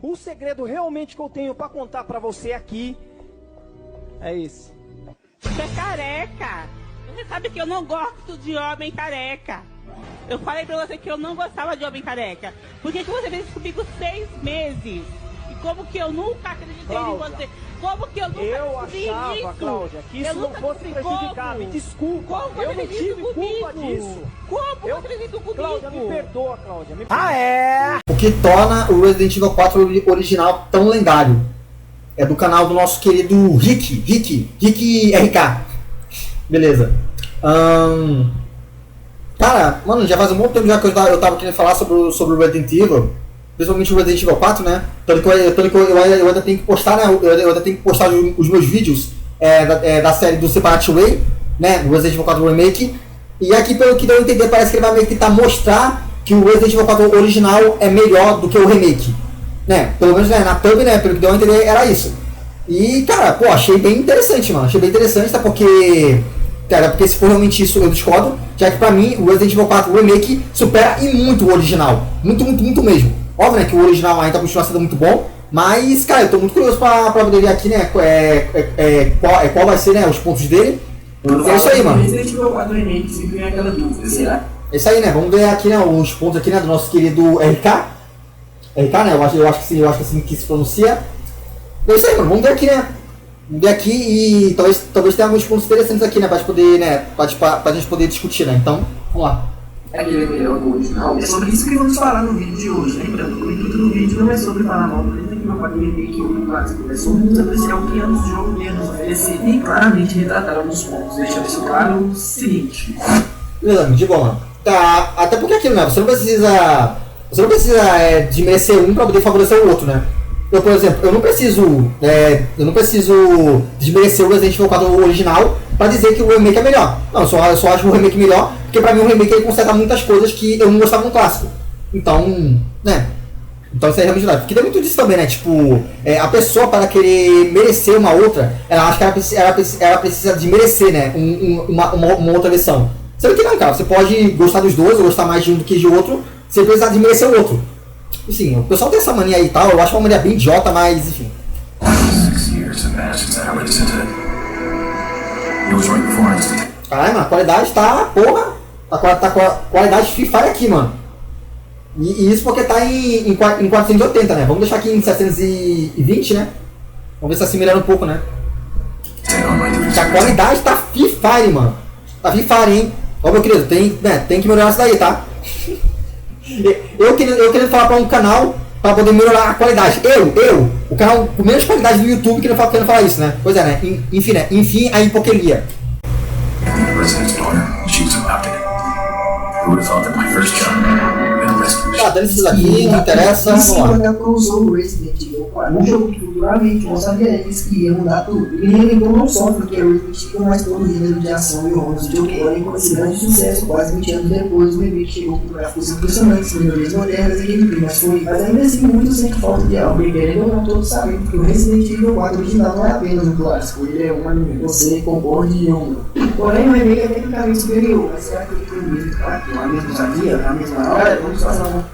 O segredo realmente que eu tenho pra contar pra você aqui é esse. Você é careca. Você sabe que eu não gosto de homem careca. Eu falei pra você que eu não gostava de homem careca. Por que você fez isso comigo 6 meses? E como que eu nunca acreditei Cláudia, em você? Como que eu nunca descobri achava, isso? Cláudia, que isso não fosse prejudicar. Me desculpa, como eu não tive culpa disso. Como você fez isso comigo? Cláudia, me perdoa, Cláudia. O que torna o Resident Evil 4 original tão lendário é do canal do nosso querido Rick RK. Beleza. Cara, mano, já faz um bom tempo já que eu tava querendo falar sobre o Resident Evil, principalmente o Resident Evil 4, né? Tanto que eu ainda tenho que postar, né? Eu ainda tenho que postar os meus vídeos da série do Separate Way, né? Do Resident Evil 4 Remake. E aqui, pelo que deu a entender, parece que ele vai meio que tentar mostrar que o Resident Evil 4 original é melhor do que o remake, né? Pelo menos, né, na thumb, né? Pelo que deu a entender, era isso. E, cara, pô, achei bem interessante, mano. Achei bem interessante, tá? Porque se for realmente isso, eu discordo. Já que pra mim, o Resident Evil 4 Remake supera e muito o original. Muito mesmo. Óbvio, né, que o original ainda continua sendo muito bom. Mas, cara, eu tô muito curioso pra poder ver aqui, né, qual vai ser, né, os pontos dele. É isso aí, mano. Resident Evil 4 Remake, sempre vem aquela dúvida, será? É isso aí, né, vamos ver aqui, né, os pontos aqui, né, do nosso querido RK. RK, né, eu acho que assim que se pronuncia. É isso aí, mano, vamos ver aqui, né. Vamos ver aqui e talvez tenha alguns pontos interessantes aqui, né, pra gente poder, né, pra gente poder discutir, né, então, vamos lá. Aquele é melhor do original. É sobre isso que vamos falar no vídeo de hoje. Lembrando que o intuito do vídeo não é sobre falar mal do Resident Evil 4 Remake ou do clássico. É sobre apreciar o que anos de jogo tem a nos oferecer e claramente retratar alguns pontos, deixando isso claro o seguinte. Beleza, de boa, mano. Tá, até porque aquilo, né, você não precisa desmerecer um pra poder favorecer o outro, né. Eu, por exemplo, eu não preciso desmerecer o Resident Evil 4 original pra dizer que o remake é melhor. Não, eu só acho o remake melhor, porque pra mim o remake ele conserta muitas coisas que eu não gostava no clássico. Então, né, então isso aí é realmente verdade. Porque tem muito disso também, né, tipo, a pessoa para querer merecer uma outra, ela acha que ela precisa de merecer, né, uma outra versão. Sendo que não, cara, você pode gostar dos dois, ou gostar mais de um do que de outro, sem precisar de merecer o outro. Sim, o pessoal tem essa mania aí e tal, eu acho uma mania bem idiota, mas enfim. Caralho, mano, a qualidade tá, porra, tá com a qualidade Free Fire aqui, mano. E isso porque tá em 480, né? Vamos deixar aqui em 720, né? Vamos ver se assim melhora um pouco, né? A qualidade tá Free Fire, mano. Tá Free Fire, hein? Ó, meu querido, tem que melhorar isso daí, tá? Eu querendo falar pra um canal pra poder melhorar a qualidade. O canal com menos qualidade do YouTube querendo falar isso, né? Pois é, né? Enfim, né? Enfim, a hipocrisia. Tá, dando isso daqui, não interessa. Vamos lá. Usou o Resident Evil 4, um jogo que futuramente mostraria eles que ia mudar tudo. Ele reinventou não só porque é o Resident Evil, mas todo o gênero de ação e rondas de videogame com esse grande sucesso quase 20 anos depois. O remake chegou com gráficos impressionantes, melhorias modernas e gameplay mais fluido, mas ainda assim muito sente falta de algo. E querendo ou não, todos sabem que o Resident Evil 4 original não é apenas um clássico, ele é um anime. Você concorde ou não? Porém, o remake é tecnicamente superior, mas será que ele foi mesmo a mesma ousadia, a mesma hora? Vamos fazer uma...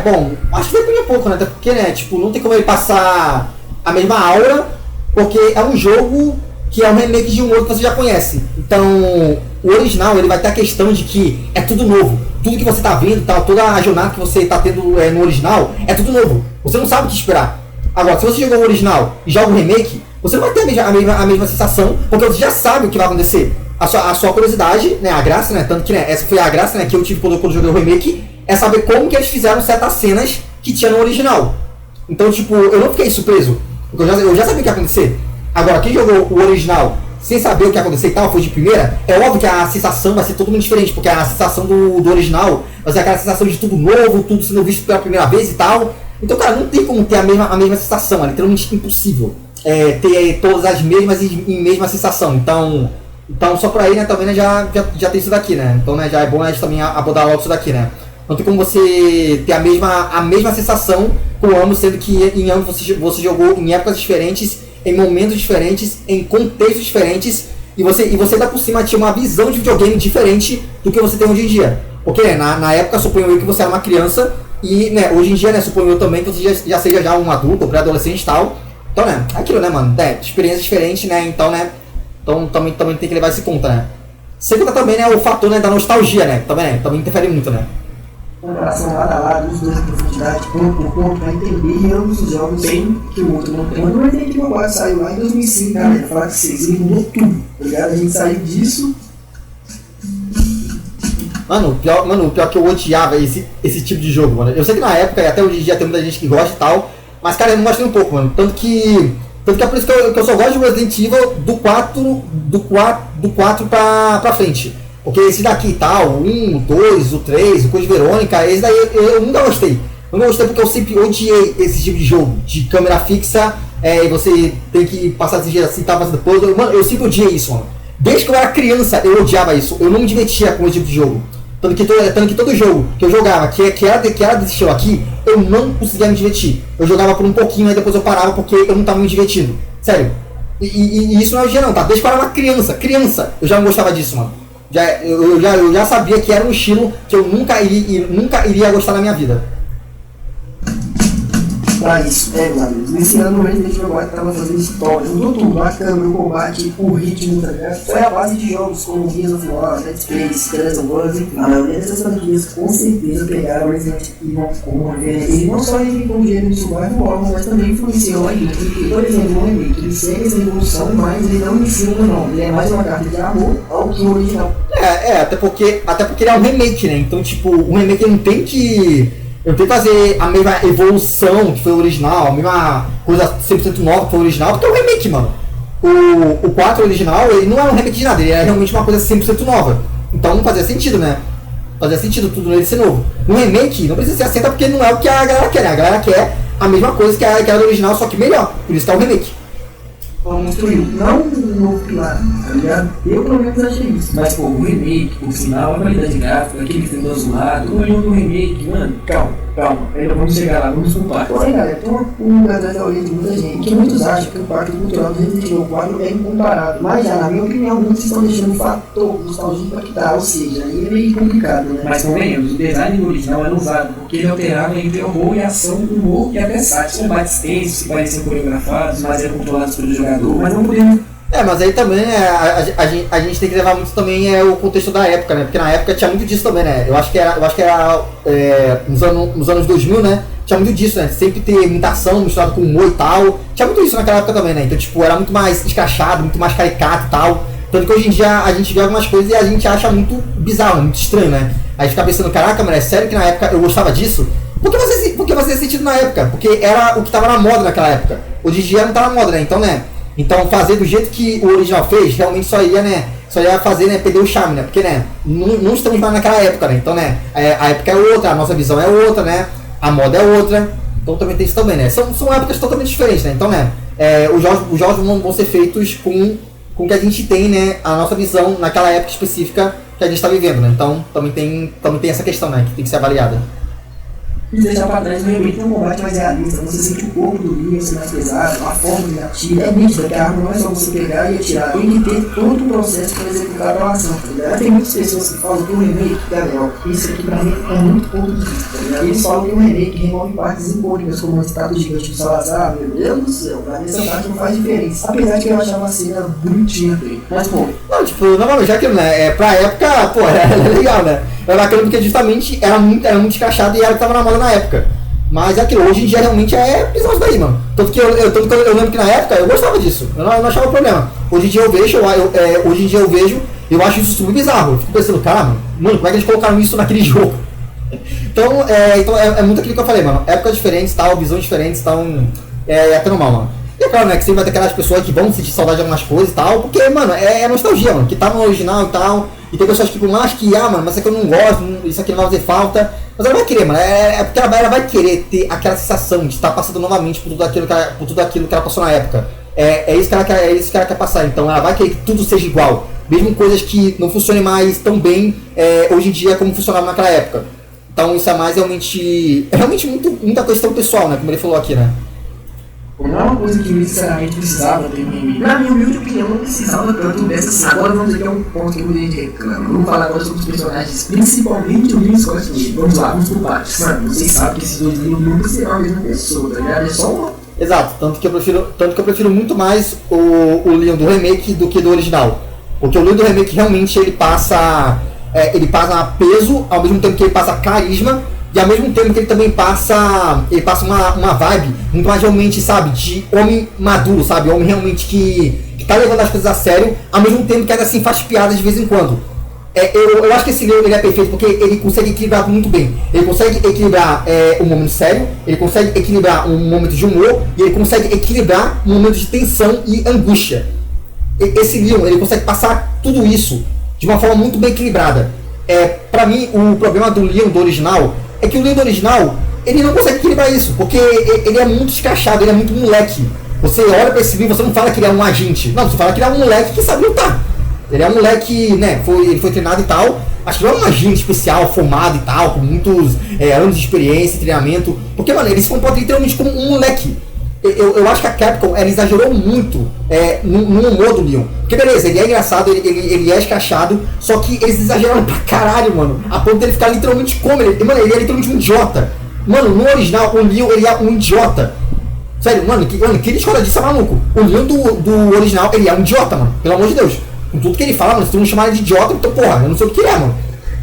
Bom, acho que depende um pouco, né? Até porque, né, tipo, não tem como ele passar a mesma aura, porque é um jogo que é um remake de um outro que você já conhece. Então, o original, ele vai ter a questão de que é tudo novo. Tudo que você tá vendo, tal, toda a jornada que você tá tendo no original, é tudo novo. Você não sabe o que esperar. Agora, se você jogou o original e joga o remake, você não vai ter a mesma sensação, porque você já sabe o que vai acontecer. A sua curiosidade, né, a graça, né, tanto que, né, essa foi a graça, né, que eu tive quando joguei o remake, é saber como que eles fizeram certas cenas que tinha no original. Então, tipo, eu não fiquei surpreso, porque eu já sabia o que ia acontecer. Agora, quem jogou o original sem saber o que ia acontecer e tal, foi de primeira, é óbvio que a sensação vai ser totalmente diferente, porque a sensação do original vai ser aquela sensação de tudo novo, tudo sendo visto pela primeira vez e tal. Então, cara, não tem como ter a mesma sensação, é literalmente impossível ter todas as mesmas e mesma sensação. Então só por aí, né, também, né, já tem isso daqui, né? Então, né, já é bom a gente também abordar logo isso daqui, né? Não tem como você ter a mesma sensação com ambos, sendo que em ambos você jogou em épocas diferentes, em momentos diferentes, em contextos diferentes, e você ainda por cima tinha uma visão de videogame diferente do que você tem hoje em dia. Porque, né, na época, suponho eu que você era uma criança E, né, hoje em dia, né, suponho eu também que você já seja já um adulto, ou pré-adolescente e tal. Então, né, aquilo, né, mano, experiências diferentes, né, então, né, então também tem que levar esse conta, né. Sem contar também, né, o fator, né, da nostalgia, né, também interfere muito, né. Comparação lado a lado, os dois em profundidade, ponto por ponto, pra entender e ambos os jogos tem que o outro não tem. Quando o Resident Evil 4 saiu lá em 2005, galera, falar que vocês, ele mudou tudo, tá ligado? A gente saiu disso. Mano, o pior que eu odiava esse tipo de jogo, mano. Eu sei que na época, e até hoje em dia tem muita gente que gosta e tal, mas, cara, eu não gostei um pouco, mano. Tanto que é por isso que eu só gosto de Resident Evil do 4 pra frente. Porque esse daqui e tal, o 1, o 2, o 3, o Code Verônica, esse daí eu nunca gostei. Eu não gostei porque eu sempre odiei esse tipo de jogo, de câmera fixa, e você tem que passar desse jeito assim, tá passando puzzle. Mano, eu sempre odiei isso, mano. Desde que eu era criança, eu odiava isso. Eu não me divertia com esse tipo de jogo. Tanto que todo jogo que eu jogava, que era desse estilo aqui, eu não conseguia me divertir. Eu jogava por um pouquinho, e depois eu parava porque eu não tava me divertindo. Sério. E isso não é hoje não, tá? Desde que eu era uma criança, eu já não gostava disso, mano. Eu já sabia que era um estilo que eu nunca iria gostar na minha vida. Pra isso, meus amigos, nesse ano o Resident Evil 4 tava fazendo história, mudou tudo, a câmera, o combate, o ritmo, tá ligado? Foi a base de jogos como Gears of War, Dead Space, The Last of Us, enfim. A maioria dessas franquias com certeza pegaram o Resident Evil como ele não só reinventou o gênero do survival horror, mas também influenciou a gente. Porque, por exemplo, o remake, ele segue essa evolução, mas ele não inicia o nome, ele é mais uma carta de amor ao que o original. Até porque ele é um remake, né? Então, tipo, o remake não tem que... Eu tentei fazer a mesma evolução que foi o original, a mesma coisa 100% nova que foi o original, porque é um remake, mano. O 4 original, ele não é um remake de nada, ele é realmente uma coisa 100% nova. Então não fazia sentido, né? Fazia sentido tudo nele ser novo. No remake, não precisa ser aceita porque não é o que a galera quer, né? A galera quer a mesma coisa que era do original, só que melhor. Por isso que é um remake. Construiu, não um novo pilar, tá ligado? Eu pelo menos achei isso. Mas pô, o remake, o final, a qualidade gráfica, aquele que tem do azulado, o olhão do remake, mano, calma, ainda vamos chegar lá, vamos culpar. Porém, galera, tem um atrás da orelha de muita gente, que muitos acham que o impacto cultural do Resident Evil 4 é incomparável. Mas já, na minha opinião, muitos estão deixando o fator nostalgia impactar, ou seja, aí é meio complicado, né? Mas convenhamos, o design do original era usado, porque ele alterava entre horror e ação, humor e até site, combates tensos, que pareciam coreografados, mas eram controlados pelo jogador, mas não podemos. Mas aí também a gente tem que levar muito também o contexto da época, né? Porque na época tinha muito disso também, né? Eu acho que era nos anos 2000, né? Tinha muito disso, né? Sempre ter imitação misturado com humor e tal. Tinha muito isso naquela época também, né? Então, tipo, era muito mais escrachado, muito mais caricato e tal. Tanto que hoje em dia a gente vê algumas coisas e a gente acha muito bizarro, muito estranho, né? A gente fica pensando, caraca, mano, é sério que na época eu gostava disso? Porque fazia sentido na época, porque era o que tava na moda naquela época. Hoje em dia não tá na moda, né? Então, né? Então fazer do jeito que o original fez, realmente só ia fazer, né, perder o charme, né? Porque, né, não estamos mais naquela época, né? Então, né, a época é outra, a nossa visão é outra, né? A moda é outra. Então também tem isso também, né? São épocas totalmente diferentes, né? Então, né, os jogos vão ser feitos com o que a gente tem, né? A nossa visão naquela época específica que a gente está vivendo, né? Então também tem essa questão, né? Que tem que ser avaliada. E deixar pra trás, de repente, um combate mais realista, você sente o corpo do Leon ser mais pesado, a forma de atira, é nítido, que a arma não é só você pegar e atirar, tem que ter todo o processo para executar a ação, tá ligado? Tem muitas pessoas que falam que o remake, Gabriel, isso aqui pra mim é muito pouco difícil, tá ligado? Eles falam que o remake remove partes icônicas, como a estátua gigante do Salazar, meu Deus do céu, pra mim essa parte não faz diferença, apesar de que eu achava a cena bonitinha, mas pô... Não, tipo, não, já que, né, pra época, pô, era legal, né? Era aquilo porque justamente era muito escrachado e era o que tava na moda na época. Mas é aquilo, hoje em dia realmente é bizarro daí, mano. Tanto que eu lembro que na época eu gostava disso, eu não achava problema. Hoje em dia eu vejo, eu acho isso super bizarro. Eu fico pensando, cara, mano, como é que eles colocaram isso naquele jogo? Então é muito aquilo que eu falei, mano. Épocas diferentes, tal, visões diferentes, então é até normal, mano. E é claro, né, que sempre vai ter aquelas pessoas que vão sentir saudade de algumas coisas e tal, porque, mano, é nostalgia, mano, que tá no original e tal. E tem pessoas que, por mais que, mano, mas isso aqui eu não gosto, isso aqui não vai fazer falta. Mas ela vai querer, mano, é porque ela vai querer ter aquela sensação de estar passando novamente por tudo aquilo que ela passou na época. É isso que ela quer passar, então ela vai querer que tudo seja igual. Mesmo coisas que não funcionem mais tão bem hoje em dia como funcionava naquela época. Então isso é mais realmente muita questão pessoal, né, como ele falou aqui, né. Não é uma coisa que necessariamente precisava ter um remake. Na minha humilde opinião, não precisava tanto dessa cena. Agora vamos ver que é um ponto que muita gente reclama. Vamos falar agora sobre os personagens, principalmente o Leon Scott. Vamos lá, vamos por partes. Mano, vocês sabem que esses dois Leon nunca serão a mesma pessoa, tá ligado? É só uma. Exato, tanto que eu prefiro muito mais o Leon do remake do que do original. Porque o Leon do remake realmente ele passa peso, ao mesmo tempo que ele passa carisma, e ao mesmo tempo que ele também passa uma vibe muito mais realmente, sabe, de homem maduro, sabe, homem realmente que tá levando as coisas a sério, ao mesmo tempo que ainda assim faz piadas de vez em quando. Eu acho que esse Leon ele é perfeito porque ele consegue equilibrar muito bem. Ele consegue equilibrar um momento sério, ele consegue equilibrar um momento de humor, e ele consegue equilibrar um momento de tensão e angústia. Esse Leon, ele consegue passar tudo isso de uma forma muito bem equilibrada. Pra mim, o problema do Leon do original é que o Leon do original, ele não consegue equilibrar isso, porque ele é muito escrachado, ele é muito moleque. Você olha pra esse Leon, você não fala que ele é um agente, não, você fala que ele é um moleque que sabe lutar. Ele é um moleque, né, ele foi treinado e tal, acho que não é um agente especial, formado e tal, com muitos anos de experiência, treinamento, porque, mano, ele se comporta literalmente como um moleque. Eu acho que a Capcom, ela exagerou muito no humor do Leon. Porque beleza, ele é engraçado, ele é escrachado, só que eles exageraram pra caralho, mano, a ponto dele ficar literalmente como ele. Mano, ele é literalmente um idiota. Mano, no original, o Leon, ele é um idiota. Sério, mano, que escola disso é maluco. O Leon do original, ele é um idiota, mano, pelo amor de Deus. Com tudo que ele fala, mano, se tu não chamar ele de idiota, então porra, eu não sei o que é, mano.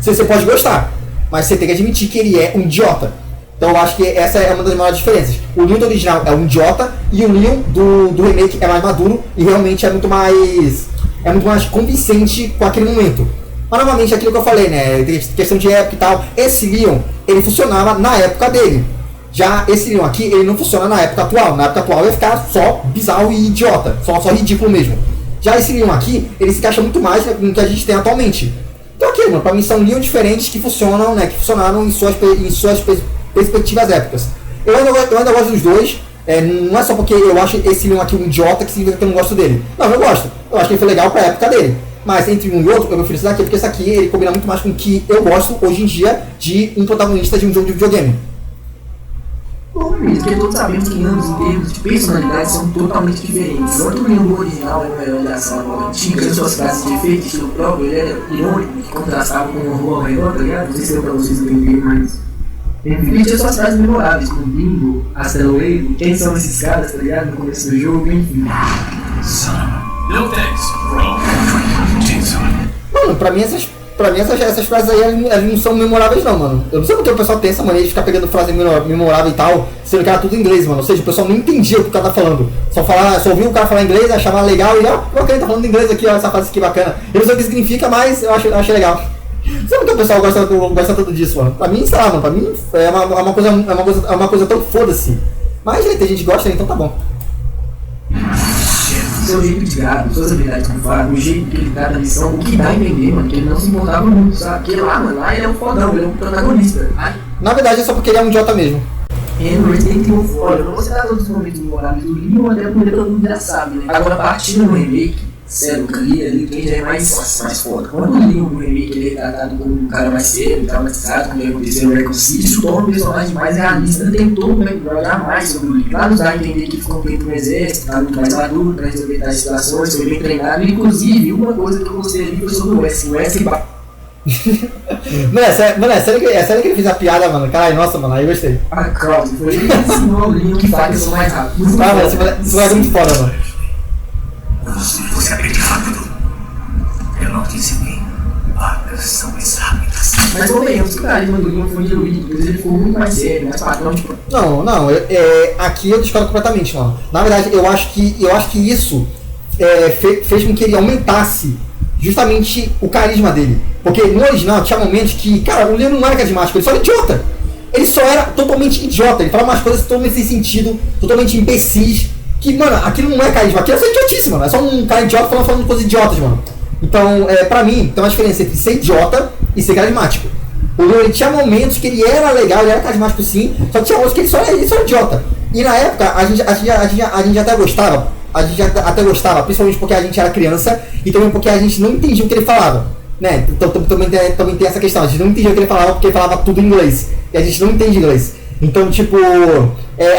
Você pode gostar, mas você tem que admitir que ele é um idiota. Então eu acho que essa é uma das maiores diferenças. O Leon do original é um idiota e o Leon do remake é mais maduro e realmente é muito mais convincente com aquele momento. Mas novamente aquilo que eu falei, né, questão de época e tal, esse Leon, ele funcionava na época dele. Já esse Leon aqui, ele não funciona na época atual. Na época atual ia ficar só bizarro e idiota, só ridículo mesmo. Já esse Leon aqui, ele se encaixa muito mais no que a gente tem atualmente. Então aqui, mano, pra mim são Leon diferentes que funcionam, né, que funcionaram em suas perspectivas épicas. Eu ainda gosto dos dois, não é só porque eu acho esse Leon aqui um idiota que significa que eu não gosto dele. Não, eu gosto. Eu acho que ele foi legal pra época dele. Mas entre um e outro, eu prefiro esse daqui, porque esse aqui ele combina muito mais com o que eu gosto hoje em dia de um protagonista de um jogo de videogame. Bom, porque todos sabemos que ambos, em termos de personalidade, são totalmente diferentes. Enquanto o Leon do original era o melhor de ação, tinha suas frases de efeito, estilo próprio, ele era irônico, que contrastava com o horror ao redor, tá ligado? Não sei se deu pra vocês entenderem, mas... Ele tinha suas frases memoráveis, como Bingo, Asteroid, quem são esses caras, tá ligado? No começo do jogo, enfim. No thanks, bro. Mano, pra mim essas frases aí elas não são memoráveis não, mano. Eu não sei porque o pessoal tem essa mania de ficar pegando frase memorável e tal, sendo que era tudo em inglês, mano. Ou seja, o pessoal não entendia o que o cara tá falando. Só ouvia o cara falar inglês, achava legal e ok, ele tá falando inglês aqui, ó, essa frase aqui bacana. Eu não sei o que significa, mas eu acho legal. Sabe que o pessoal gosta tanto disso, mano? Pra mim, sei lá, mano, pra mim é uma coisa tão foda-se. Mas tem gente que gosta, então tá bom. Seu jeito de grado, suas habilidades com fato, o jeito que ele tá na missão, o que dá a entender, mano, que ele não se importava muito, sabe? Porque lá, mano, lá ele é um fodão, ele é um protagonista. Na verdade é só porque ele é um idiota mesmo. No Resident Evil, olha, eu não vou citar todos os momentos memoráveis do Leon, até porque todo mundo já sabe, né? Agora, partindo no remake, sério, o Clear ali, quem já é mais foda. Quando o Leon no remake ele é tratado como um cara mais sério, traumatizado, como aconteceu no Recon City, isso torna o personagem mais realista. Ele tentou jogar mais sobre o Leon. Lá nos dá a entender que ficou um tempo no exército, tá muito mais maduro pra resolver tais situações, foi bem treinado. Inclusive, uma coisa que eu gostei ali foi sobre o Wesley. Mano, é sério que ele fez a piada, mano. Caralho, nossa, mano, aí eu gostei. Claro, foi ele que ensinou o Leon que faz que eu sou mais rápido. Ah, mano, isso é muito foda, mano. Você aprende rápido. Eu não te ensinei. Vacas são mais rápidas. Mas convenhamos que o carisma do Leon foi diluído, depois ele ficou muito mais sério, mais padrão, tipo... Não, aqui eu discordo completamente, mano. Na verdade, eu acho que isso fez com que ele aumentasse justamente o carisma dele. Porque no original tinha momentos que, cara, o Leon não era carismático, ele só era idiota. Ele só era totalmente idiota, ele falava umas coisas totalmente sem sentido, totalmente imbecis. Que, mano, aquilo não é carisma, aquilo é só idiotice, mano. É só um cara idiota falando coisas idiotas, mano. Então, pra mim, tem uma diferença entre ser idiota e ser carismático. O Leon, ele tinha momentos que ele era legal, ele era carismático sim, só que tinha outros que ele só era idiota. E na época, a gente até gostava, principalmente porque a gente era criança e também porque a gente não entendia o que ele falava, né? Então também tem essa questão, a gente não entendia o que ele falava porque ele falava tudo em inglês, e a gente não entende inglês. Então, tipo,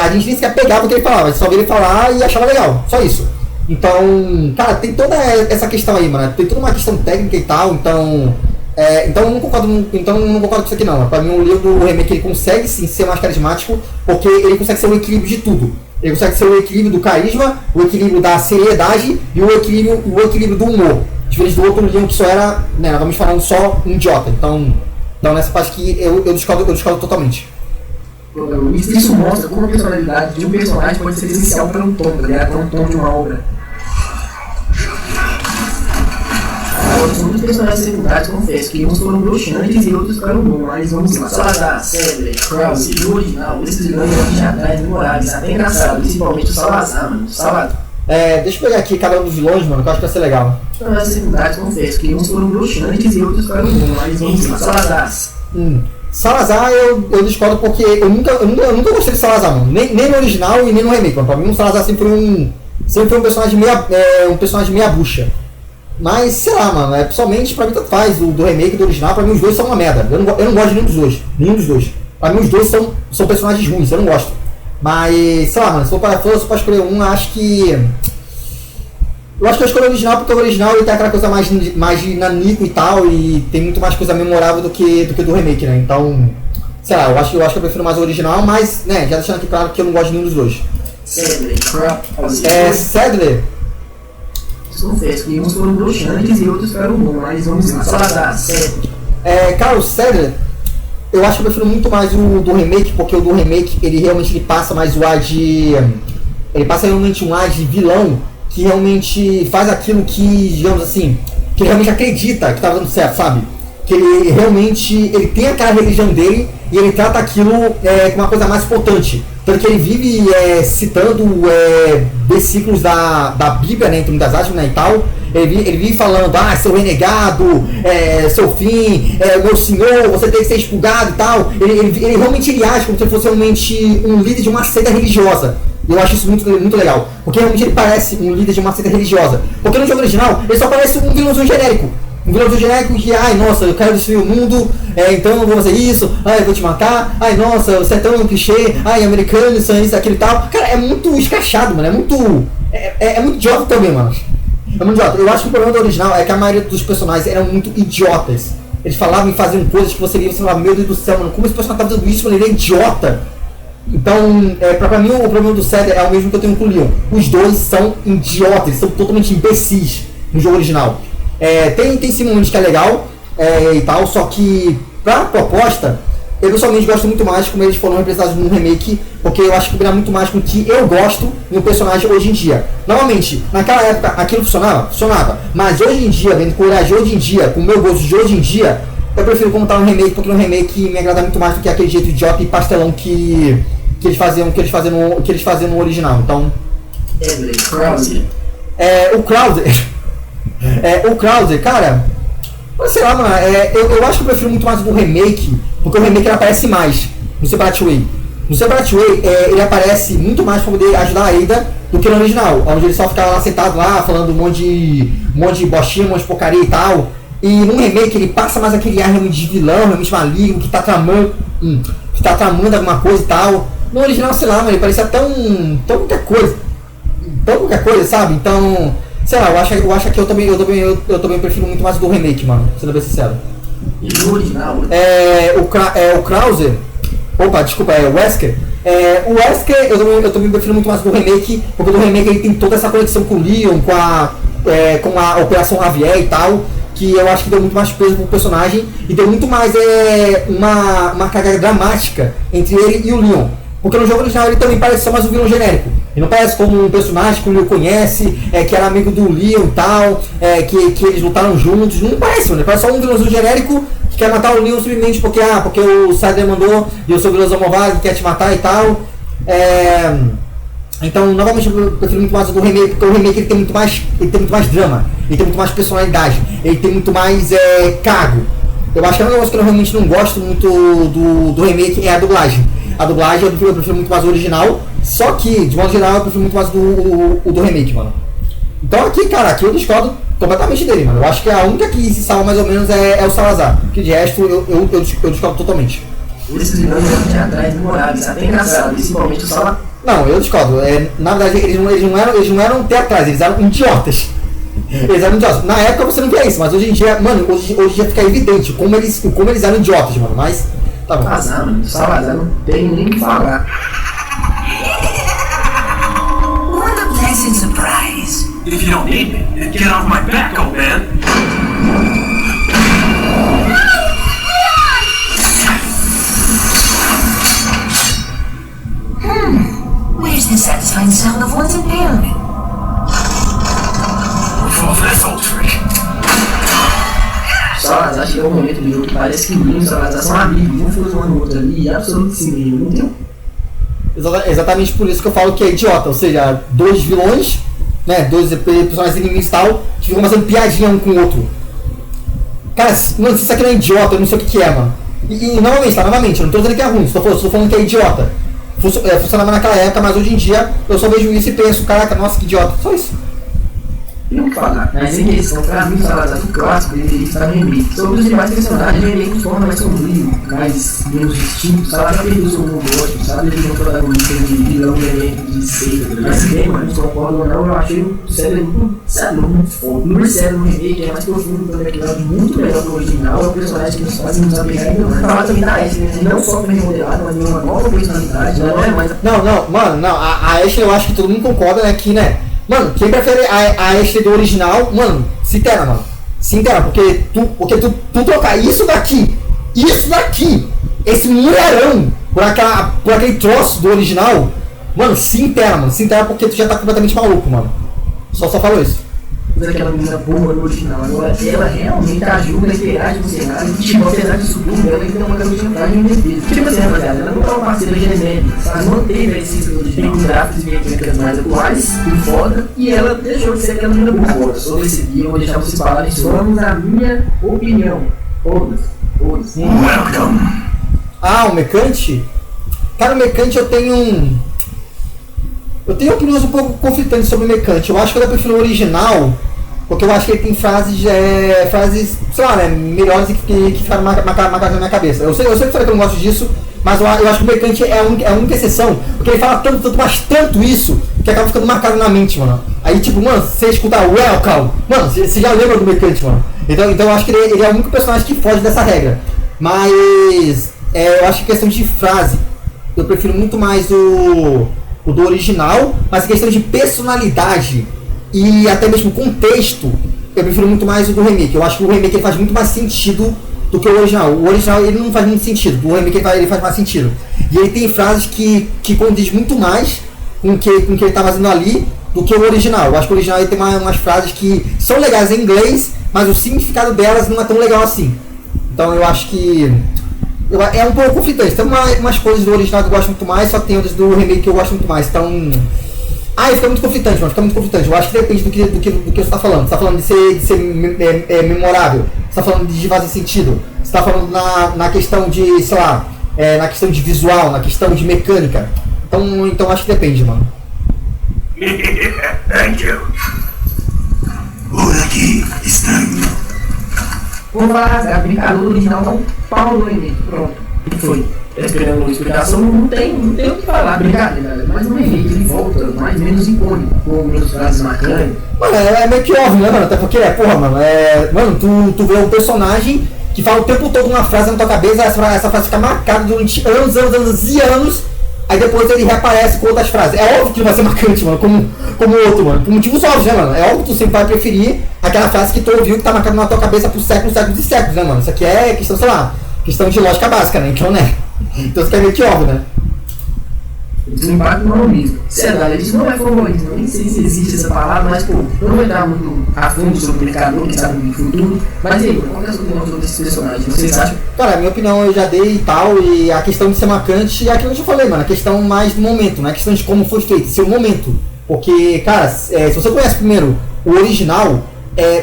a gente nem sequer pegava o que ele falava, a gente só via ele falar e achava legal, só isso. Então, cara, tem toda essa questão aí, mano, tem toda uma questão técnica e tal, então eu não concordo com isso aqui não. Pra mim o livro do remake ele consegue sim ser mais carismático, porque ele consegue ser o equilíbrio de tudo. Ele consegue ser o equilíbrio do carisma, o equilíbrio da seriedade e o equilíbrio do humor. Diferente do outro Leon que só era, né, vamos falando só um idiota. Então nessa parte que eu discordo totalmente. Isso mostra como a personalidade de um personagem pode ser essencial para um tom, tá ligado? Para um tom de uma obra. São muitos personagens secundários, confesso, que uns foram broxantes e outros ficaram bons, mas vamos lá. Salazar, Sadler, Krause e o original, esses vilões aqui já atrás memoráveis, até engraçado, principalmente o Salazar, mano. Salazar. Deixa eu pegar aqui cada um dos vilões, mano, que eu acho que vai ser legal. Personagens secundários, confesso, que uns foram broxantes e outros ficaram bons, mas vamos lá. Salazar. Salazar eu discordo porque eu nunca gostei de Salazar, mano. Nem no original e nem no remake, mano. Pra mim o Salazar sempre foi um personagem meia bucha. Mas, sei lá, mano, pessoalmente pra mim tanto faz, o do remake e do original, pra mim os dois são uma merda. Eu não gosto de nenhum dos dois. Pra mim os dois são personagens ruins, eu não gosto. Mas, sei lá, mano, se for pra escolher um, acho que eu escolho o original porque o original ele tem aquela coisa mais de nanico e tal, e tem muito mais coisa memorável do que do remake, né? Então, sei lá, eu acho que eu prefiro mais o original, mas, né, já deixando aqui claro que eu não gosto de nenhum dos dois. Sadler. Confesso que uns foram broxantes e outros ficaram bons, mas vamos lá. Salazar, Sadler. Cara, o Sadler, eu acho que eu prefiro muito mais o do remake, porque o do remake ele realmente passa mais o ar de. Ele passa realmente um ar de vilão que realmente faz aquilo que, digamos assim, que ele realmente acredita que tá dando certo, sabe? Que ele realmente tem aquela religião dele e ele trata aquilo com uma coisa mais potente. Tanto que ele vive citando versículos da Bíblia, né, entre muitas aspas, né, e tal. Ele vive falando, seu renegado, seu fim, meu senhor, você tem que ser expurgado e tal. Ele realmente age como se ele fosse realmente um líder de uma seita religiosa. E eu acho isso muito legal, porque realmente ele parece um líder de uma seita religiosa. Porque no jogo original, ele só parece um vilãozinho genérico. Um vilãozinho genérico que, nossa, eu quero destruir o mundo, então eu vou fazer isso, eu vou te matar, nossa, você é tão clichê, americano, isso, aquilo e tal. Cara, é muito escrachado, mano, é muito idiota também, mano. É muito idiota. Eu acho que o problema do original é que a maioria dos personagens eram muito idiotas. Eles falavam e faziam coisas que você via e você falava, meu Deus do céu, mano, como esse personagem tá fazendo isso, mano, ele é idiota. Então, pra mim, o problema do Sadler é o mesmo que eu tenho com o Leon. Os dois são idiotas, eles são totalmente imbecis no jogo original. Tem sim momentos que é legal e tal, só que pra proposta, eu pessoalmente gosto muito mais como eles foram representados no remake, porque eu acho que combina muito mais com o que eu gosto no personagem hoje em dia. Novamente, naquela época aquilo funcionava, mas hoje em dia, vendo coragem hoje em dia, com o meu gosto de hoje em dia, eu prefiro como tá no remake, porque no remake me agrada muito mais do que aquele jeito idiota e pastelão que eles faziam no original. Então, Krause. O Krause, cara, sei lá, mano, eu acho que eu prefiro muito mais do remake, porque o remake ele aparece mais no Separate Way. No Separate Way, ele aparece muito mais pra poder ajudar a Ada do que no original, onde ele só ficava lá sentado lá, falando um monte de bostinha, um monte de porcaria e tal. E no remake ele passa mais aquele ar realmente de vilão, realmente maligno, que tá tramando alguma coisa e tal. No original, sei lá, mano, ele parecia tão qualquer coisa, sabe? Então, sei lá, eu acho que eu também prefiro muito mais do remake, mano, sendo bem sincero. E no original? O Krause, o Wesker. O Wesker eu também prefiro muito mais do remake, porque do remake ele tem toda essa conexão com o Leon, com a Operação Javier e tal, que eu acho que deu muito mais peso pro personagem e deu muito mais uma carga dramática entre ele e o Leon. Porque no jogo original ele também parece só mais um vilão genérico. Ele não parece como um personagem que o Leon conhece, que era amigo do Leon e tal, que eles lutaram juntos. Não parece, mano. Ele parece só um vilãozinho genérico que quer matar o Leon simplesmente porque o Sadler mandou e eu sou o vilãozão malvado que quer te matar e tal. Então, novamente, eu prefiro muito mais o do remake, porque o remake ele tem muito mais drama, ele tem muito mais personalidade, ele tem muito mais cargo. Eu acho que é um negócio que eu realmente não gosto muito do remake é a dublagem. A dublagem eu prefiro muito mais o original, só que, de modo geral, eu prefiro muito mais o do remake, mano. Então aqui, cara, aqui eu discordo completamente dele, mano. Eu acho que a única que se salva mais ou menos é o Salazar, porque de resto eu discordo totalmente. Esses vilões realmente atrás memoráveis, até engraçado, principalmente o Salazar. Não, eu discordo. Na verdade, eles não eram teatrais, eles eram idiotas. Eles eram idiotas. Na época você não via isso, mas hoje em dia, mano, hoje em dia fica evidente como eles eram idiotas, mano. Mas, tá bom. Salazar, mano, Salazar não tem nem o que falar. What a pleasant surprise. If you don't need me, then get off my back, old man. Where's the satisfying sound of one's impalement? For this old trick. Salazar chega um momento do jogo que parece que o Bruno e o Salazar são amigos, um foi zoando o outro ali, e absolutamente não tem. Exatamente por isso que eu falo que é idiota, ou seja, dois vilões, né, dois personagens inimigos e tal, que ficam fazendo piadinha um com o outro. Cara, mano, se isso aqui não é idiota, eu não sei o que é, mano. E novamente, eu não tô dizendo que é ruim, estou falando que é idiota. Funcionava naquela época, mas hoje em dia eu só vejo isso e penso, caraca, nossa, que idiota, só isso. Não falar, mas em questão, pra mim, o Salazar do clássico deveria estar no remake. Sobre os demais personagens, o remake torna mais sombrio, mais menos distinto. O Salazar perdeu seu mundo gótico, sabe? Ele não protagonista de vilão, de elemento, de seita. Mas se bem, mano, se concordo ou não, eu achei o sério muito foda. O sério no remake é mais profundo do episódio, muito melhor que o original. É o personagem que nos faz nos apegar ainda mais. Falar também da Ashley, né? Não só foi remodelado, mas uma nova personalidade. Não é mais. A Ashley eu acho que todo mundo concorda, né, que, né. Mano, quem prefere a Ashley do original, mano, se entera, mano. Se entera, porque tu trocar isso daqui, esse mulherão, por aquele troço do original, mano, se entera, porque tu já tá completamente maluco, mano. Só falou isso. Daquela menina boa no original, agora ela realmente ajuda a interagir com o cenário, e tipo, apesar disso tudo, ela ainda é uma garota de vantagem em defesa. Tipo assim, rapaziada, ela não é uma parceira genérica, sabe? Manteve a essência do original, com gráficos e mecânicas mais atuais, e foda, e ela deixou de ser aquela menina boa. Agora, sobre esse dia, eu vou deixar vocês falarem sobre a minha opinião. Todas. Welcome. O Mecante? Cara, o Mecante eu tenho opiniões um pouco conflitantes sobre o Mecante. Eu acho que eu prefiro o original, porque eu acho que ele tem frases, sei lá, né, melhores que ficaram marcadas na minha cabeça. Eu sei que eu não gosto disso, mas eu acho que o Mecante é a única exceção, porque ele fala tanto isso, que acaba ficando marcado na mente, mano. Aí, tipo, mano, você escutar Welcome, mano, você já lembra do Mecante, mano. Então eu acho que ele é o único personagem que foge dessa regra. Mas, eu acho que questão de frase, eu prefiro muito mais o do original, mas em questão de personalidade e até mesmo contexto, eu prefiro muito mais o do remake. Eu acho que o remake ele faz muito mais sentido do que o original. O original ele não faz muito sentido, o remake ele faz mais sentido. E ele tem frases que condiz muito mais com o que ele está fazendo ali do que o original. Eu acho que o original ele tem umas frases que são legais em inglês, mas o significado delas não é tão legal assim. Então eu acho que é um pouco conflitante. Tem umas coisas do original que eu gosto muito mais, só que tem outras do remake que eu gosto muito mais. Então, fica muito conflitante, mano. Fica muito conflitante. Eu acho que depende do que você está falando. Você está falando de ser memorável. Você está falando de fazer sentido. Você está falando na questão de, sei lá, na questão de visual, na questão de mecânica. Então acho que depende, mano. Thank you. Por aqui, estranho. Vamos falar, a brincadeira original tá um pau no remake, pronto. O que foi? Esperando uma explicação, não tem o que falar, brincadeira, mas no remake ele volta mais ou menos icônico, com menos frases marcantes. Mano, é meio que óbvio, né, mano? Até porque, mano, tu vê um personagem que fala o tempo todo uma frase na tua cabeça, essa frase fica marcada durante anos, aí depois ele reaparece com outras frases. É óbvio que vai ser marcante, mano, como outro, mano. Por motivos óbvios, né, mano? É óbvio que tu sempre vai preferir aquela frase que tu ouviu que tá marcada na tua cabeça por séculos e séculos, né, mano? Isso aqui é questão, sei lá, questão de lógica básica, né? Então, né? Então isso aqui é meio que óbvio, né? O impacto no humanismo. Sério, isso não é formulismo, nem sei se existe essa palavra, mas, pô, eu não vou entrar muito a fundo sobre o mercador, quem sabe no futuro. Mas e aí, qual é a sua opinião sobre esses personagens? Vocês acham? Cara, a minha opinião eu já dei e tal, e a questão de ser marcante é aquilo que eu já falei, mano, a questão mais do momento, não é a questão de como foi feito, seu momento. Porque, cara, se você conhece primeiro o original,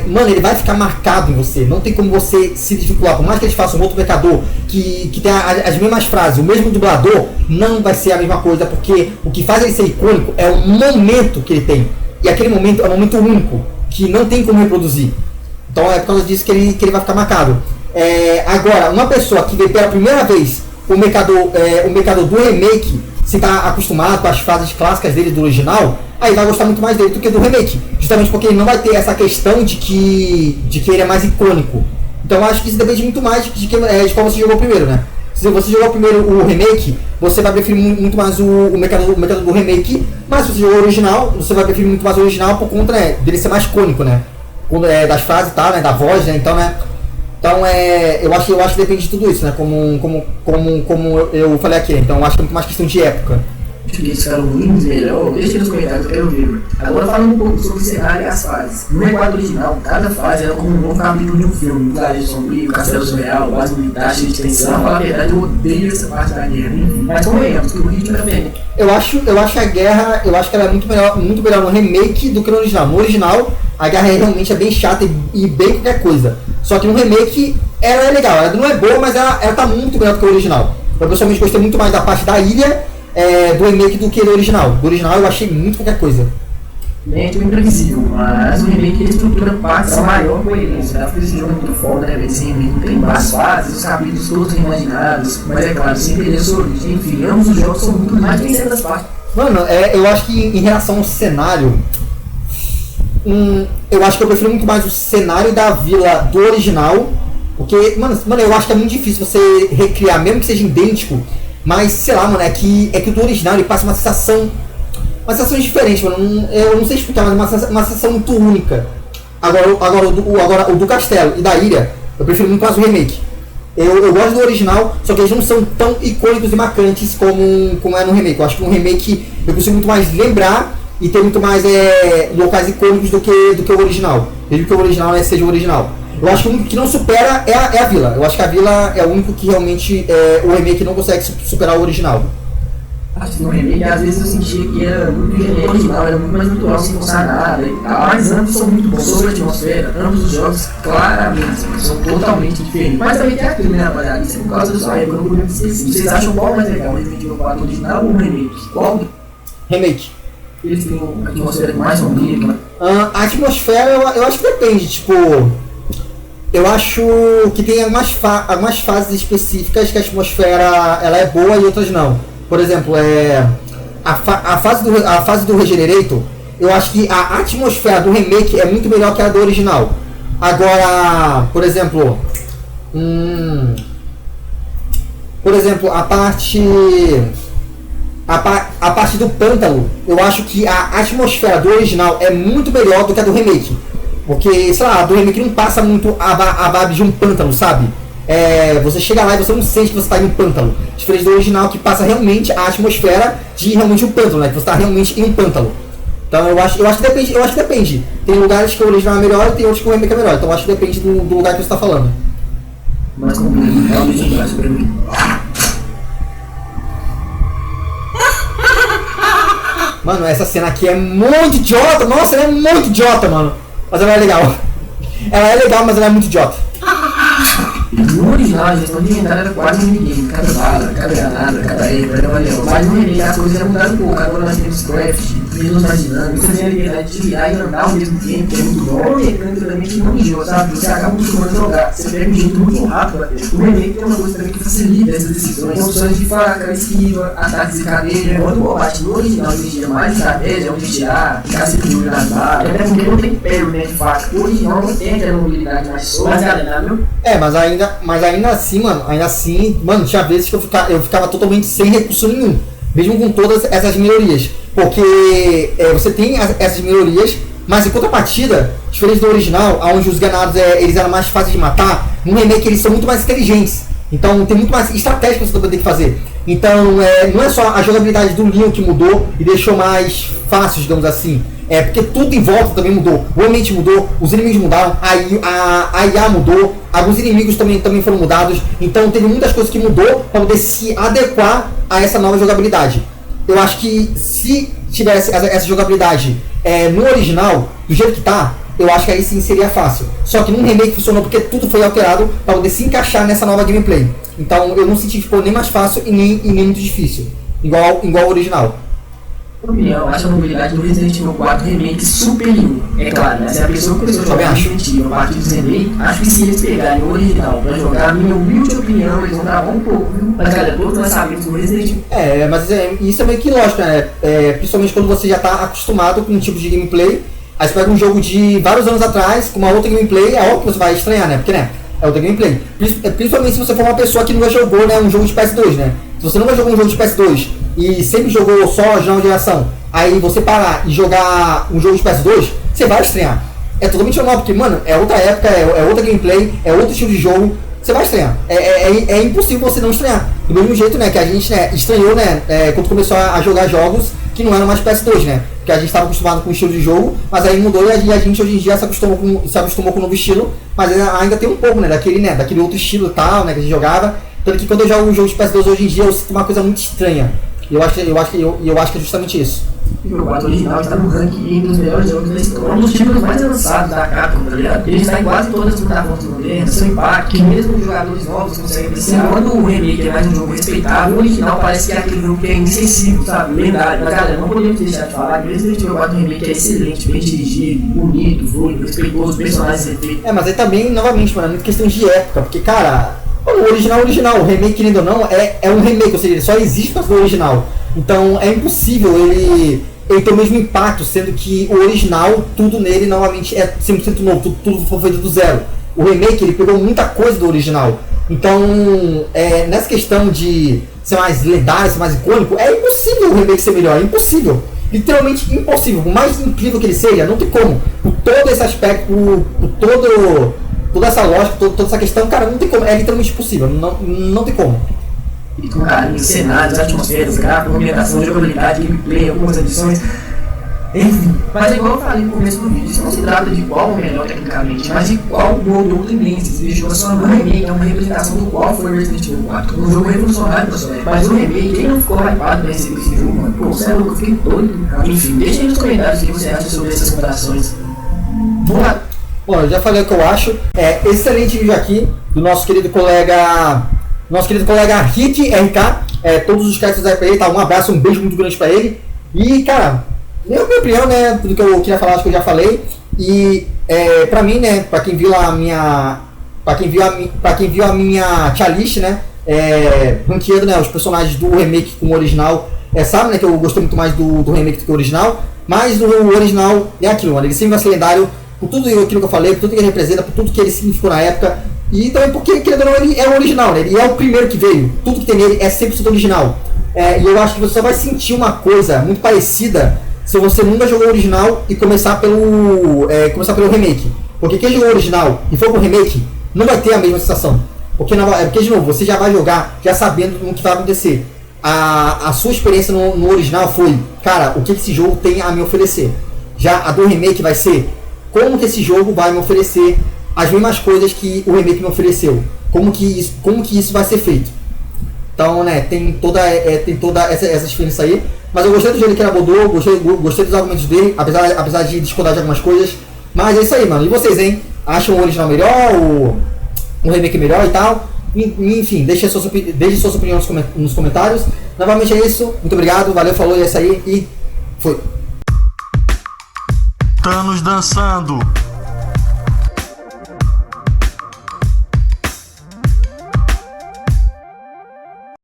mano, ele vai ficar marcado em você. Não tem como você se desvincular. Por mais que eles façam um outro mercador que tem as mesmas frases, o mesmo dublador, não vai ser a mesma coisa, porque o que faz ele ser icônico é o momento que ele tem. E aquele momento é um momento único, que não tem como reproduzir. Então é por causa disso que ele vai ficar marcado. Agora, uma pessoa que vê pela primeira vez o mercador do remake, se tá acostumado com as fases clássicas dele do original, aí vai gostar muito mais dele do que do remake. Justamente porque ele não vai ter essa questão de que ele é mais icônico. Então eu acho que isso depende muito mais de qual você jogou primeiro, né? Se você jogou primeiro o remake, você vai preferir muito mais o mercado do remake, mas se você jogou o original, você vai preferir muito mais o original por conta, né, dele ser mais icônico, né? Das frases e tal, né? Da voz, né? Então, né? Então eu acho que depende de tudo isso, né? Como eu falei aqui. Então eu acho que é muito mais questão de época. Eles ficaram muito melhor, deixa nos comentários, eu quero ver. Agora falando um pouco sobre o cenário e as fases. No quadro original, cada fase era como um novo capítulo de um filme. Vilarejo Sombrio, Castelo Surreal, base militar, cheio de tensão. Pra falar a verdade, eu odeio essa parte da guerra. Mas convenhamos que o ritmo é diferente. Eu acho a guerra, que ela é muito melhor no remake do que no original. No original, a guerra realmente é bem chata e bem qualquer coisa. Só que no remake, ela é legal. Ela não é boa, mas ela tá muito melhor do que o original. Eu pessoalmente gostei muito mais da parte da ilha, do remake do que do original. Do original eu achei muito qualquer coisa. Lento e imprevisível, mas o remake ele estrutura partes com maior coerência. A esse jogo é muito foda, né? Esse remake tem várias fases, os capítulos todos imaginados, mas é claro, sem perder sua origem. Enfim, ambos os jogos são muito mais bem certas partes. Mano, eu acho que em relação ao cenário, eu acho que eu prefiro muito mais o cenário da vila do original, porque, mano, eu acho que é muito difícil você recriar, mesmo que seja idêntico. Mas, sei lá, mano, é que o do original ele passa uma sensação diferente, mano. Eu não sei explicar, mas uma sensação muito única. Agora o do Castelo e da Ilha, eu prefiro muito mais o remake. Eu gosto do original, só que eles não são tão icônicos e marcantes como é no remake. Eu acho que no remake eu consigo muito mais lembrar e ter muito mais locais icônicos do que o original. Mesmo que o original seja o original. Eu acho que o único que não supera é a vila. Eu acho que a vila é o único que realmente o remake não consegue superar o original. Acho que no remake às vezes eu sentia que era muito genérico original, era muito mais natural, sem forçar nada e tal. Mas ambos são muito bons sobre a atmosfera, ambos os jogos claramente são totalmente diferentes. Mas também tem aquilo, né, rapaziada? Isso é por causa da sua época, eu não podemos esquecer. Vocês acham qual mais legal, o Resident Evil 4 original ou o remake? Qual? Remake. Eles têm uma atmosfera mais sombria, né? A atmosfera eu acho que depende, tipo. Eu acho que tem algumas fases específicas que a atmosfera ela é boa e outras não. Por exemplo, a fase do Regenerator, eu acho que a atmosfera do remake é muito melhor que a do original. Agora, por exemplo, a parte do pântano, eu acho que a atmosfera do original é muito melhor do que a do remake. Porque, sei lá, a do remake não passa muito a vibe de um pântano, sabe? Você chega lá e você não sente que você está em um pântano. Diferente do original, que passa realmente a atmosfera de realmente um pântano, né? Que você está realmente em um pântano. Então eu acho que depende. Tem lugares que o original é melhor e tem outros que o remake é melhor. Então eu acho que depende do lugar que você está falando. Mas como é o original pra mim. Mano, essa cena aqui é muito idiota. Nossa, ela é muito idiota, mano. Mas ela é legal. Ela é legal, mas ela é muito idiota. No original, a gestão de inventário era quase ninguém. Cada bala, cada granada, cada erro, era valeu. Mas no remake as coisas já mudaram um pouco. Agora nós temos craft, menos mais dinâmicos, você tem a liberdade de virar e andar ao mesmo tempo, que é muito bom. E mecânicamente não enjoa, sabe? Você acaba costumando jogar. Você pega um jeito muito rápido até. O remake tem uma coisa também que facilita essas decisões. Opções de faca, esquiva, ataques de cadeira. Enquanto o combate no original exigia mais estratégia, onde tirar, ficar se pendurando nas balas. Até porque não tem pego, né, de faca. O original não tem aquela mobilidade mais solta. Mas galera, viu? Mas ainda assim, mano, tinha vezes que eu ficava totalmente sem recurso nenhum, mesmo com todas essas melhorias, porque você tem essas melhorias, mas em contrapartida, diferente do original, onde os ganados eles eram mais fáceis de matar, no remake eles são muito mais inteligentes, então tem muito mais estratégia que você vai ter que fazer. Então não é só a jogabilidade do Leon que mudou e deixou mais fácil, digamos assim. Porque tudo em volta também mudou. O ambiente mudou, os inimigos mudaram, a IA mudou, alguns inimigos também foram mudados. Então teve muitas coisas que mudou para poder se adequar a essa nova jogabilidade. Eu acho que se tivesse essa jogabilidade no original, do jeito que tá, eu acho que aí sim seria fácil. Só que no remake funcionou porque tudo foi alterado para poder se encaixar nessa nova gameplay. Então eu não senti que ficou nem mais fácil e nem muito difícil, igual o original. Opinião, acho a mobilidade do Resident Evil 4 Remake superior. É claro, né? Se a pessoa começou a jogar Resident Evil a partir dos remake, acho que se eles pegarem o original pra jogar, a minha humilde opinião, eles vão travar um pouco, viu? Mas galera, todos nós sabemos do Resident Evil. Mas isso é meio que lógico, né? Principalmente quando você já tá acostumado com um tipo de gameplay, aí você pega um jogo de vários anos atrás, com uma outra gameplay, é óbvio que você vai estranhar, né? Porque, né? É outra gameplay. Principalmente se você for uma pessoa que nunca jogou, né, um jogo de PS2, né? Se você nunca jogou um jogo de PS2 e sempre jogou só de nova geração, aí você parar e jogar um jogo de PS2, você vai estranhar. É totalmente normal, porque, mano, é outra época, é outra gameplay, é outro estilo de jogo, você vai estranhar. É impossível você não estranhar. Do mesmo jeito, né, que a gente, né, estranhou, né, quando começou a jogar jogos que não eram mais PS2, né? Porque a gente estava acostumado com o estilo de jogo, mas aí mudou e a gente hoje em dia se acostumou com o novo estilo, mas ainda tem um pouco, né, daquele outro estilo e tal, né, que a gente jogava. Tanto que quando eu jogo um jogo de PS2 hoje em dia, eu sinto uma coisa muito estranha. E eu acho que é justamente isso. O jogo 4 original está no ranking dos melhores jogos da história. Um dos títulos mais avançados da Capcom, tá ligado? Ele está em quase todas as plataformas modernas, seu impacto, que mesmo os jogadores novos conseguem apreciar. Quando o remake é mais um jogo respeitável, o original parece que é aquele jogo que é insensível, sabe? Lendário. Mas galera, não podemos deixar de falar que o Resident Evil 4 Remake é excelente, bem dirigido, bonito, fluido, respeitoso, personagens efeitos. Mas aí também, novamente, mano, é muito questão de época, porque, cara, o original, o remake, querendo ou não, é um remake, ou seja, ele só existe por causa do original. Então é impossível ele ter o mesmo impacto, sendo que o original, tudo nele novamente é 100% novo, tudo foi feito do zero. O remake, ele pegou muita coisa do original. Então, nessa questão de ser mais lendário, ser mais icônico, é impossível o remake ser melhor, é impossível. Literalmente impossível. Por mais incrível que ele seja, não tem como. Por todo esse aspecto, por toda essa lógica, toda essa questão, cara, não tem como. É literalmente impossível, não tem como. E com carinho, cenários, atmosferas, gráficos, movimentação, jogabilidade, gameplay, algumas adições. Enfim, mas é igual eu falei no começo do vídeo, isso não se trata de qual o melhor tecnicamente, mas de qual mudou tendências. Veja que só no remake é uma representação do qual foi o Resident Evil 4. Um jogo revolucionário pra sua época, mas o remake, quem não ficou hypado pra receber esse jogo, mano? Pô, você é louco, eu fiquei doido. Enfim, deixa aí nos comentários o que você acha sobre essas comparações. Vamos lá. Bom, eu já falei o que eu acho. Excelente vídeo aqui do nosso querido colega Rick RK. Todos os créditos aí pra ele, tá? Um abraço, um beijo muito grande pra ele. E, cara, minha opinião, né? Tudo que eu queria falar, acho que eu já falei. E, pra mim, né? Pra quem viu a minha. Pra quem viu a minha tier list, né? Ranqueando, né? Os personagens do remake com o original. Sabe, né? Que eu gostei muito mais do remake do que o original. Mas o original é aquilo, mano. Ele sempre vai ser lendário. Por tudo aquilo que eu falei, por tudo que ele representa, por tudo que ele significou na época. E também porque, querendo ou não, ele é o original, né? Ele é o primeiro que veio. Tudo que tem nele é 100% original. E eu acho que você só vai sentir uma coisa muito parecida se você nunca jogou o original e começar pelo remake. Porque quem jogou o original e for pro remake, não vai ter a mesma sensação. Porque, de novo, você já vai jogar já sabendo o que vai acontecer. A sua experiência no original foi, cara, o que esse jogo tem a me oferecer. Já a do remake vai ser como que esse jogo vai me oferecer as mesmas coisas que o remake me ofereceu. Como que isso vai ser feito. Então, né, tem toda essa diferença aí. Mas eu gostei do jeito que ele abordou, gostei dos argumentos dele, apesar de discordar de algumas coisas. Mas é isso aí, mano. E vocês, hein? Acham o original melhor, o remake melhor e tal? Enfim, deixe sua opinião nos comentários. Novamente é isso. Muito obrigado, valeu, falou, é isso aí e foi. Thanos dançando.